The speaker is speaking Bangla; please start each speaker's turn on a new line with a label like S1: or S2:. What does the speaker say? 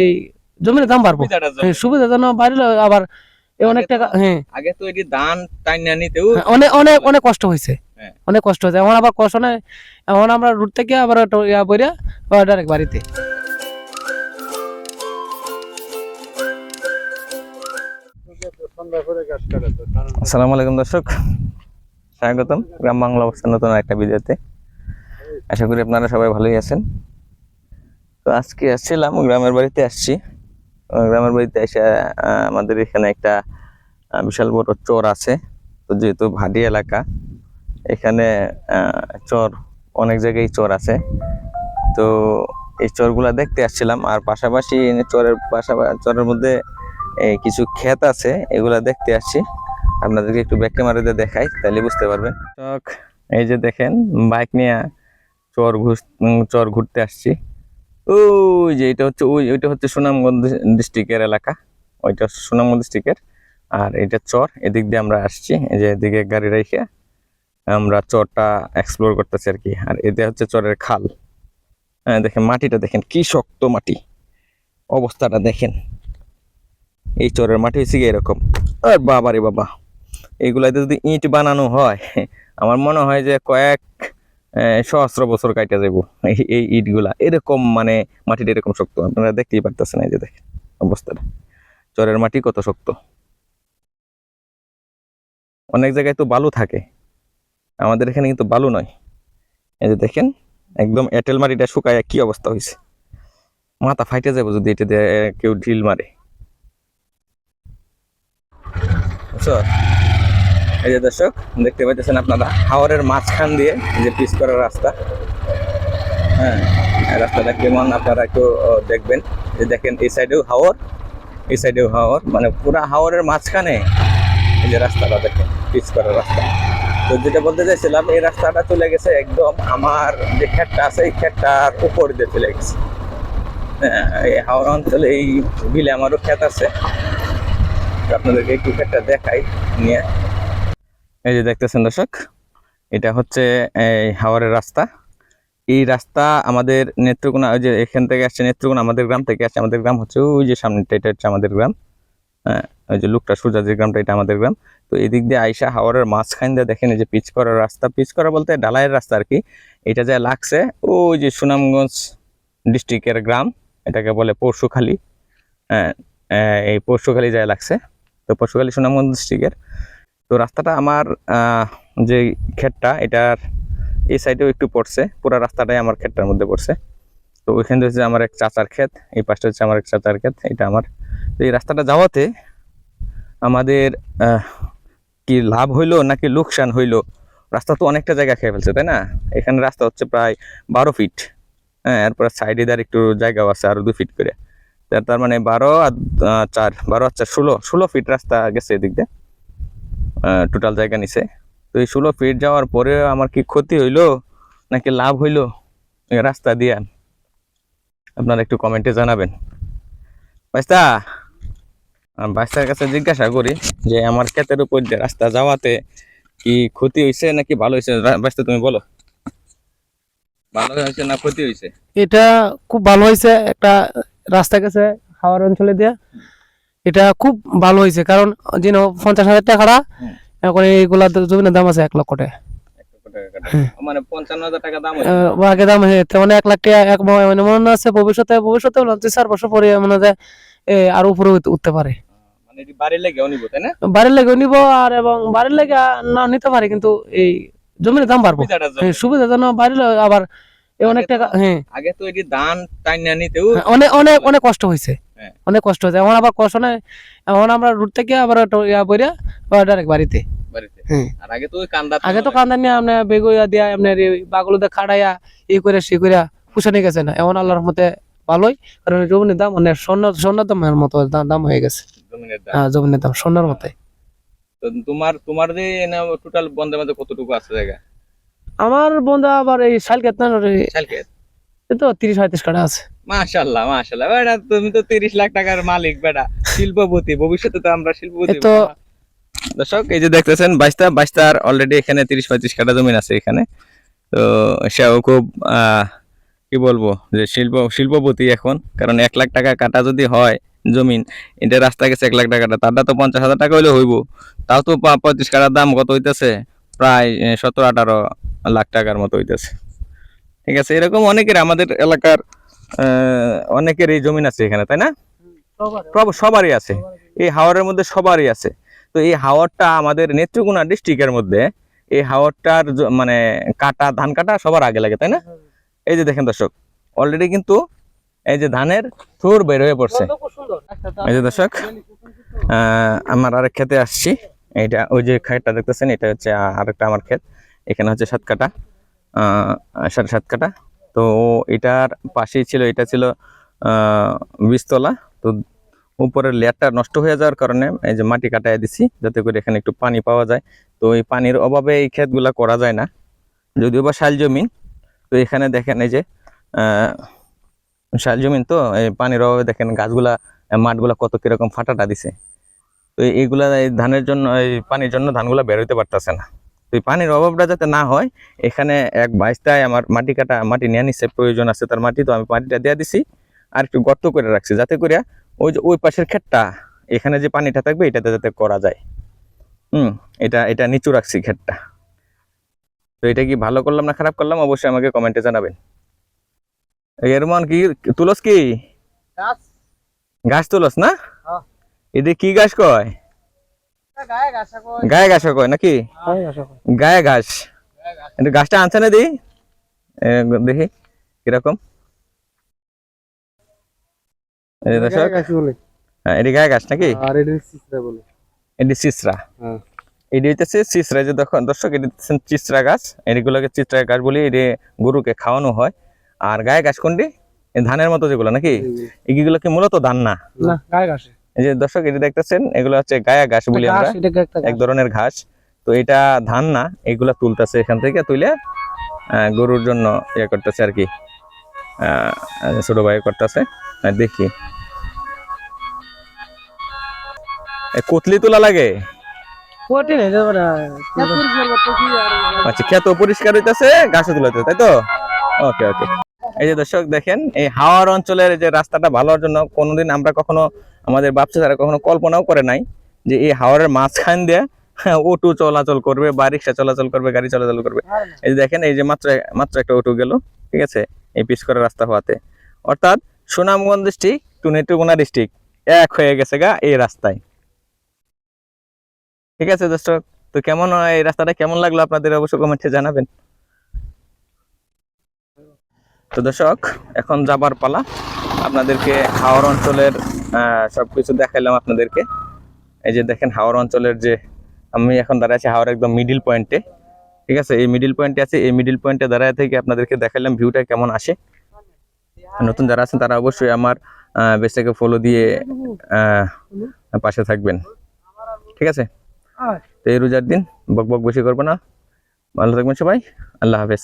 S1: এই জমির দাম বাড়বো, সুবিধার জন্য বাড়লে আবার অনেক টাকা। হ্যাঁ,
S2: আগে তো এটি ধান টাইনা নিতেও
S1: অনেক অনেক অনেক কষ্ট হয়েছে, অনেক কষ্ট হয়েছে। এখন আবার কষ্ট নাই, এখন আমরা রুট থেকে আবার বইরা ডাইরেক্ট বাড়িতে।
S2: আসসালামু আলাইকুম দর্শক, স্বাগতম গ্রাম বাংলা অবস্থান নতুন একটা ভিডিওতে। আশা করি আপনারা সবাই ভালোই আছেন। তো আজকে আসছিলাম গ্রামের বাড়িতে, আসছি গ্রামের বাড়িতে এসে আমাদের এখানে একটা বিশাল বড় চর আছে। তো যেহেতু ভাটি এলাকা, এখানে চর, অনেক জায়গায় চর আছে। তো এই চরগুলা দেখতে আসছিলাম, আর পাশাপাশি চরের মধ্যে কিছু ক্ষেত আছে, এগুলা দেখতে আসছি। আপনাদেরকে একটু ব্যাক ক্যামেরাতে দেখাই, তাহলে বুঝতে পারবেন। এই যে দেখেন, বাইক নিয়ে চর ঘুরতে আসছি। ওই যে ওইটা হচ্ছে সুনামগঞ্জ ডিস্ট্রিক্টের এলাকা, ওইটা সুনামগঞ্জ ডিস্ট্রিক্টের। আর এটা চর, এদিক দিয়ে আমরা আসছি। এই যে এদিকে গাড়ি রেখে আমরা চরটা এক্সপ্লোর করতেছি আর কি। আর এটা হচ্ছে চরের খাল। হ্যাঁ, দেখেন মাটিটা, দেখেন কি শক্ত মাটি, অবস্থাটা দেখেন। এই চরের মাটি হচ্ছে কি এরকম। আর বাবা রে বাবা, এইগুলাতে যদি ইট বানানো হয়, আমার মনে হয় যে কয়েক সহস্র বছর কাটা যাবো। এই ইটগুলা এরকম, মানে মাটিটা এরকম শক্ত, আপনারা দেখতেই পারতেছেন। এই যে দেখেন অবস্থাটা, চরের মাটি কত শক্ত। অনেক জায়গায় তো বালু থাকে, আমাদের এখানে কিন্তু বালু নয়। এই যে দেখেন, একদম এঁটেল মাটিটা শুকায় কি অবস্থা হয়েছে, মাথা ফাইটে যাবো যদি এটা দিয়ে কেউ ঢিল মারে। বুঝছো? এই যে দর্শক দেখতে পাইতেছেন আপনারা, হাওরের মাঝখান দিয়ে যে পিচ করার রাস্তা। হ্যাঁ, রাস্তাটা কেমন আপনারা একটু দেখবেন। যে দেখেন, এই সাইডেও হাওর, এই সাইডেও হাওর, মানে পুরা হাওরের মাঝখানে এই যে রাস্তাটা দেখেন, পিচ করার রাস্তা। তো যেটা বলতে চাইছিলাম, এই রাস্তাটা চলে গেছে একদম আমার যে ক্ষেতটা আছে, এই ক্ষেতটার উপর দিয়ে চলে গেছে। এই হাওড় অঞ্চলে এই বিলে আমারও ক্ষেত আছে, আপনাদেরকে একটু ক্ষেতটা দেখাই নিয়ে। এই যে দেখতেছেন দর্শক, এটা হচ্ছে এই হাওরের রাস্তা। এই রাস্তা আমাদের নেত্রকোনা, ওই যে এখান থেকে আসছে নেত্রকোনা, আমাদের গ্রাম থেকে আসছে। আমাদের গ্রাম হচ্ছে ওই যে সামনেটা, এটা হচ্ছে আমাদের গ্রাম। হ্যাঁ, ওই যে লোকটা সোজা যে গ্রামটা, এটা আমাদের গ্রাম। তো এদিক দিয়ে আইসা হাওরের মাঝখান দিয়ে দেখেন, এই যে পিচ করার রাস্তা, পিচ করা বলতে ঢালাইয়ের রাস্তা আর কি। এটা যা লাগছে ওই যে সুনামগঞ্জ ডিস্ট্রিক্টের গ্রাম, এটাকে বলে পরশুখালী। হ্যাঁ, এই পরশুখালী যায় লাগছে। তো পরশুখালী সুনামগঞ্জ ডিস্ট্রিক্টের। তো রাস্তাটা আমার যে ক্ষেতটা, এটার এই সাইডেও একটু পড়ছে, পুরো রাস্তাটাই আমার ক্ষেতটার মধ্যে পড়ছে। তো ওইখান থেকে হচ্ছে আমার এক চাচার ক্ষেত, এই পাশটা হচ্ছে আমার এক চাচার ক্ষেত, এটা আমার। তো এই রাস্তাটা যাওয়াতে আমাদের কি লাভ হইলো নাকি লোকসান হইলো, রাস্তা তো অনেকটা জায়গা খেয়ে ফেলছে, তাই না? এখানে রাস্তা হচ্ছে প্রায় 12 ফিট। হ্যাঁ, এরপরে সাইডে আর একটু জায়গাও আছে আরো 2 ফিট করে। তার মানে 12 আর 4, 12 আর 4, 16 ফিট রাস্তা গেছে এদিক দিয়ে, টোটাল জায়গা নিছে। তো এই 16 ফিট যাওয়ার পরে আমার কি ক্ষতি হইলো নাকি লাভ হইলো এই রাস্তা দিয়ে, আপনারা একটু কমেন্টে জানাবেন। বাইস্তা, বাইস্তার কাছে জিজ্ঞাসা করি যে আমার ক্ষেতের উপর দিয়ে রাস্তা যাওয়াতে কি ক্ষতি হয়েছে নাকি ভালো হয়েছে। বাইস্তা, তুমি বলো, ভালো হয়েছে না ক্ষতি হয়েছে?
S1: এটা খুব ভালো হয়েছে, একটা রাস্তা গেছে হাওর অঞ্চলে দিয়ে, এটা খুব ভালো হয়েছে। কারণ যে 50,000 টাকা, এখন এইগুলা জমির দাম আছে 1 লক্ষ টাকা।
S2: মানে 55,000 টাকা দাম
S1: আগে দাম মানে 1 লাখ টাকা, এক মানে মনে আছে ভবিষ্যতে 4 বছর পরে মনে হয় আরো উপরে উঠতে পারে।
S2: মানে বাড়ির লেগেও নিব, তাই না?
S1: বাড়ির লেগেও নিব, আর এবং বাড়ির লেগে না নিতে পারে, কিন্তু এই জমির দাম বাড়বো, সুবিধার জন্য বাড়িলে আবার অনেক টাকা। হ্যাঁ,
S2: আগে তো এটি ধান টাইনা নিতেও
S1: অনেক অনেক অনেক কষ্ট হয়েছে, অনেক কষ্ট হয়েছে। এখন আবার কষ্ট নাই, এখন আমরা রুট থেকে আবার বইরা ডাইরেক্ট বাড়িতে।
S2: আর আগে তো কান্দা,
S1: আগে তো কান্দা নিয়ে আপনার বেগুয়া দিয়া আপনার বাগুলোতে খাড়াইয়া ই করে সে করে পুষানি গেছে না। এখন আল্লাহর রহমতে ভালোই, কারণ জমিনের দাম মানে স্বর্ণের দামের মতো দাম হয়ে গেছে। হ্যাঁ, জমিনের দাম স্বর্ণের মতো।
S2: তোমার যে টোটাল বন্ধের মধ্যে কতটুকু আছে জায়গা?
S1: আমার বন্ধু আবার এই শাল ক্ষেত না, তো 30-35 কাঠা আছে।
S2: মাশাআল্লাহ মাশাআল্লাহ, বেটা তুমি তো 30 লাখ টাকার মালিক, বেটা শিল্পপতি। ভবিষ্যতে তো আমরা শিল্পপতি। তো দর্শক, এই যে দেখতেছেন বাইস্তার অলরেডি এখানে 30-35 কাঠা জমি আছে এখানে। তো সেও খুব কি বলবো যে শিল্পপতি এখন, কারণ 1 লাখ টাকা কাটা যদি হয় জমিন, এটা রাস্তা গেছে 1 লাখ টাকাটা, তারটা তো 50,000 টাকা হইলে হইব। তাও তো 35 কাটার দাম কত হইতেছে, প্রায় 17-18 লাখ টাকার মতো হইতেছে। ঠিক আছে, এরকম অনেকের আমাদের এলাকার অনেকেরই জমিন আছে এখানে, তাই না? সবারই আছে, এই হাওরের মধ্যে সবারই আছে। তো এই হাওরটা আমাদের নেত্রকোনা ডিস্ট্রিক্টের মধ্যে, এই হাওরটার মানে কাটা, ধান কাটা সবার আগে লাগে, তাই না? এই যে দেখেন দর্শক, অলরেডি কিন্তু এই যে ধানের থুর বের হয়ে পড়ছে। এই যে দর্শক, আমার আরেক খেতে আসছি। এইটা ওই যে ক্ষেতটা দেখতেছেন, এটা হচ্ছে আরেকটা আমার ক্ষেত। এখানে হচ্ছে 7 কাঠা, 7.5 কাঠা। তো এটার পাশেই ছিল, এটা ছিল 20 তলা। তো উপরের লেয়ারটা নষ্ট হয়ে যাওয়ার কারণে এই যে মাটি কাটায় দিছি, যাতে করে এখানে একটু পানি পাওয়া যায়। তো এই পানির অভাবে এই ক্ষেতগুলা করা যায় না, যদিও বা শাল জমিন। তো এখানে দেখেন এই যে শাল জমিন, তো এই পানির অভাবে দেখেন গাছগুলা, মাঠগুলা কত কিরকম ফাটাটা দিছে। তো এইগুলা এই ধানের জন্য, এই পানির জন্য ধানগুলা বের হইতে পারতেছে না। তো এই পানির অভাবটা যাতে না হয়, এখানে এক বাইস্তায় আমার মাটি নিয়ে নিচ্ছে, প্রয়োজন আছে তার মাটি। তো আমি মাটিটা দিয়ে দিছি, আর একটু গর্ত করে রাখছি, যাতে করে ওই যে ওই পাশের ক্ষেতটা, এখানে যে পানিটা থাকবে এটাতে যাতে করা যায়। এটা নিচু রাখছি ক্ষেতটা। তো এটা কি ভালো করলাম না খারাপ করলাম, অবশ্যই আমাকে কমেন্টে জানাবেন। এরমন কি তুলস, কি গাছ তুলস না? এদি কি গাছ কয়? গায়ে ঘাস কয় নাকি? গায়ে ঘাস। এটা গাছটা আনছে না, দেখি কিরকম। এটি গায়ে ঘাস নাকি? এটি চিত্রা। এটি হইতেছে চিত্রা। যে দর্শক, এটি চিত্রা গাছ। এগুলোকে চিত্রা গাছ বলি। এটি গরুকে খাওয়ানো হয়। আর গায়ে ঘাস কোনটি? ধানের মতো যেগুলো নাকি? এগুলো কি মূলত ধান না? এই যে দর্শক, এটি দেখতেছেন, এগুলো হচ্ছে গায়া ঘাস বলি আমরা, এক ধরনের ঘাস। তো এটা ধান না, এগুলা তুলতেছে এখান থেকে, তুলে গরুর জন্য ইয়ে করতেছে আর কি, ছোট ভাই করতেছে। দেখি কুতলি তোলা লাগে। আচ্ছা, ক্ষেত পরিষ্কার হইতেছে, গাছে তুলাতে, তাই তো? ওকে ওকে। এই যে দর্শক দেখেন, এই হাওর অঞ্চলের যে রাস্তাটা ভালো হওয়ার জন্য কোনোদিন আমরা কখনো, আমাদের বাপসা তারা কখনো কল্পনাও করে নাই যে এই হাওরের মাঝখান দিয়ে অটো চলাচল করবে, বা রিক্সা চলাচল করবে, গাড়ি চলাচল করবে। এই যে দেখেন, এই যে মাত্র একটা অটো গেল, ঠিক আছে, এই পিচ করা রাস্তা হওয়াতে। অর্থাৎ Sunamganj district to Netrokona district এক হয়ে গেছে গা এই রাস্তায়। ঠিক আছে দর্শক, তো কেমন এই রাস্তাটা কেমন লাগলো আপনাদের অবশ্যই কমেন্টে জানাবেন। তো দর্শক, এখন যাবার পালা। আপনাদেরকে হাওর অঞ্চলের সবকিছু দেখাইলাম আপনাদেরকে। এই যে দেখেন, হাওর অঞ্চলের যে আমি এখন দাঁড়ায় আছি হাওর একদম মিডিল পয়েন্টে। ঠিক আছে, এই মিডিল পয়েন্টে আছে। এই মিডিল পয়েন্টে দাঁড়ায় থেকে আপনাদেরকে দেখাইলাম ভিউটা কেমন আসে। নতুন যারা আছেন তারা অবশ্যই আমার পেজটাকে ফলো দিয়ে পাশে থাকবেন। ঠিক আছে, তো এই রোজার দিন বক বক বেশি করবো না। ভালো থাকবেন সবাই। আল্লাহ হাফেজ।